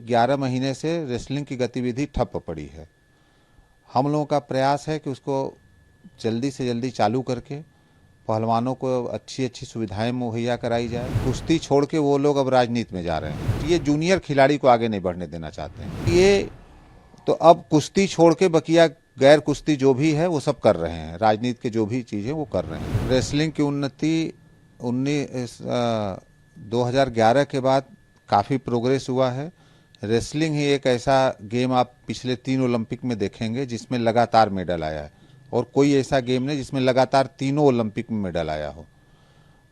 11 महीने से रेसलिंग की गतिविधि ठप पड़ी है। हम लोगों का प्रयास है कि उसको जल्दी से जल्दी चालू करके पहलवानों को अच्छी अच्छी सुविधाएं मुहैया कराई जाए। कुश्ती छोड़ के वो लोग अब राजनीति में जा रहे हैं। ये जूनियर खिलाड़ी को आगे नहीं बढ़ने देना चाहते हैं। ये तो अब कुश्ती छोड़ के बकिया गैर कुश्ती जो भी है वो सब कर रहे हैं। राजनीति के जो भी चीज़ें वो कर रहे हैं। रेसलिंग की उन्नति 2011 के बाद काफ़ी प्रोग्रेस हुआ है। रेसलिंग ही एक ऐसा गेम आप पिछले 3 ओलंपिक में देखेंगे जिसमें लगातार मेडल आया है, और कोई ऐसा गेम नहीं जिसमें लगातार तीनों ओलंपिक में मेडल आया हो।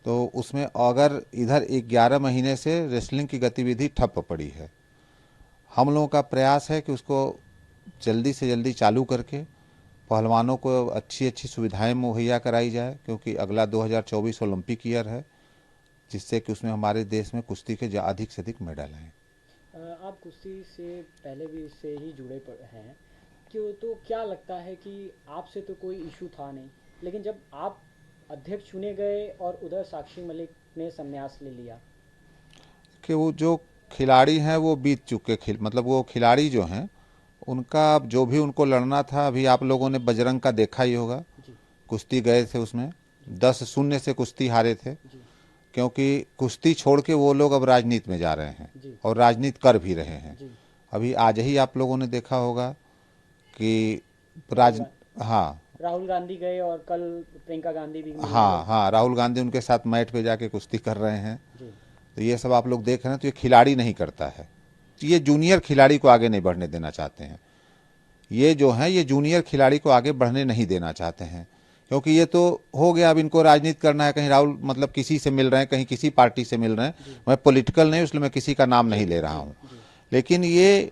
तो उसमें अगर इधर 11 महीने से रेसलिंग की गतिविधि ठप पड़ी है। हम लोगों का प्रयास है कि उसको जल्दी से जल्दी चालू करके पहलवानों को अच्छी अच्छी सुविधाएं मुहैया कराई जाए, क्योंकि अगला 2024 ओलंपिक ईयर है, जिससे कि उसमें हमारे देश में कुश्ती के अधिक से अधिक मेडल आएँ। आप कुश्ती से पहले भी इससे ही जुड़े हैं क्यों, तो क्या लगता है कि आपसे तो कोई इशू था नहीं, लेकिन जब आप अध्यक्ष चुने गए और उधर साक्षी मलिक ने संन्यास ले लिया कि वो जो खिलाड़ी हैं वो बीत चुके मतलब वो खिलाड़ी जो हैं उनका अब जो भी उनको लड़ना था, अभी आप लोगों ने बजरंग का देखा ही होगा। जी कुश्ती गए थे, उसमें 10-0 से कुश्ती हारे थे, जी क्योंकि कुश्ती छोड़ के वो लोग अब राजनीति में जा रहे हैं जी और राजनीति कर भी रहे हैं। जी अभी आज ही आप लोगों ने देखा होगा कि राहुल राज हाँ राहुल गांधी गए और कल प्रियंका गांधी भी मिलने हाँ गई। हाँ राहुल गांधी उनके साथ मैट पे जाके कुश्ती कर रहे हैं। जी तो ये सब आप लोग देख रहे हैं। तो ये खिलाड़ी नहीं करता है। ये जूनियर खिलाड़ी को आगे नहीं बढ़ने देना चाहते हैं। ये जो है ये जूनियर खिलाड़ी को आगे बढ़ने नहीं देना चाहते हैं, क्योंकि ये तो हो गया। अब इनको राजनीति करना है। कहीं राहुल मतलब किसी से मिल रहे हैं, कहीं किसी पार्टी से मिल रहे हैं। जी मैं पॉलिटिकल नहीं, इसलिए मैं किसी का नाम जी नहीं जी ले रहा जी हूँ। जी लेकिन ये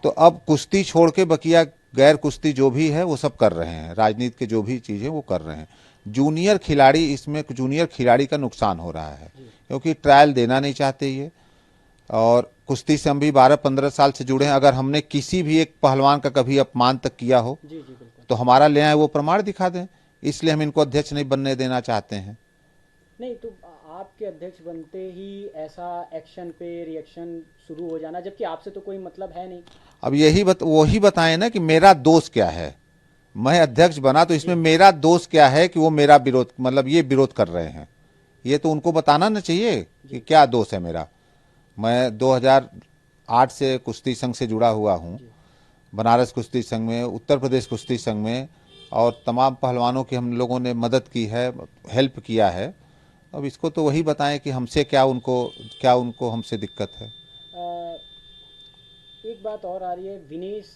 तो अब कुश्ती छोड़ के बकिया गैर कुश्ती जो भी है वो सब कर रहे हैं। राजनीति के जो भी चीज़ें वो कर रहे हैं। जूनियर खिलाड़ी, इसमें जूनियर खिलाड़ी का नुकसान हो रहा है, जी क्योंकि ट्रायल देना नहीं चाहते ये। और कुश्ती से हम भी 12-15 साल से जुड़े हैं। अगर हमने किसी भी एक पहलवान का कभी अपमान तक किया हो जी जी बिल्कुल। तो हमारा ले आए वो प्रमाण दिखा दें। इसलिए हम इनको अध्यक्ष नहीं बनने देना चाहते हैं। नहीं तो आपके अध्यक्ष बनते ही ऐसा एक्शन पे रिएक्शन शुरू हो जाना, जबकि आपसे तो कोई मतलब है नहीं। अब वही बताएं ना कि मेरा दोष क्या है। मैं अध्यक्ष बना तो इसमें जी मेरा दोष क्या है कि वो मेरा विरोध, मतलब ये विरोध कर रहे हैं। ये तो उनको बताना ना चाहिए कि जी क्या दोष है मेरा। मैं 2008 से कुश्ती संघ से जुड़ा हुआ हूँ। जी बनारस कुश्ती संघ में, उत्तर प्रदेश कुश्ती संघ में, और तमाम पहलवानों की हम लोगों ने मदद की है, हेल्प किया है। अब इसको तो वही बताएं कि हमसे क्या उनको हमसे दिक्कत है। अ, एक बात और आ रही है, विनेश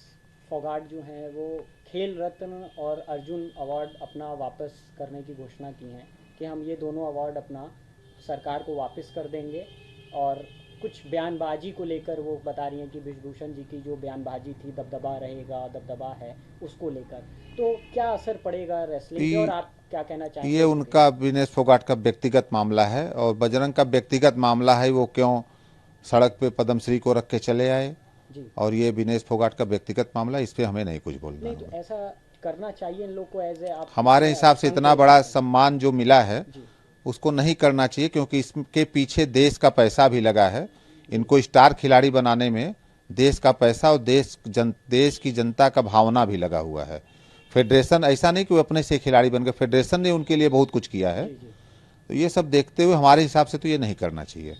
फोगाट जो हैं वो खेल रत्न और अर्जुन अवार्ड अपना वापस करने की घोषणा की हैं कि हम ये दोनों अवार्ड अपना सरकार को वापस कर देंगे। और कुछ बयानबाजी को लेकर वो बता रही हैं कि विश्वभूषण जी की जो बयानबाजी थी, दबदबा रहेगा, दबदबा है, उसको लेकर तो क्या असर पड़ेगा रेसलिंग पे, और ये आप क्या कहना ये चाहेंगे इसके। उनका विनेश फोगाट का व्यक्तिगत मामला है, और बजरंग का व्यक्तिगत मामला है। वो क्यों सड़क पे पद्मश्री को रख के चले आए, जी और ये विनेश फोगाट का व्यक्तिगत मामला, इस पर हमें नहीं कुछ बोलना नहीं तो होगा। ऐसा करना चाहिए इन लोग को, एज ए आप हमारे हिसाब से संघ इतना के बड़ा कैप्टन। सम्मान जो मिला है जी उसको नहीं करना चाहिए, क्योंकि इसके पीछे देश का पैसा भी लगा है। जी इनको स्टार खिलाड़ी बनाने में देश का पैसा और देश की जनता का भावना भी लगा हुआ है। फेडरेशन ऐसा नहीं कि वो अपने से खिलाड़ी बन गए, फेडरेशन ने उनके लिए बहुत कुछ किया है। जी जी तो ये सब देखते हुए हमारे हिसाब से तो ये नहीं करना चाहिए।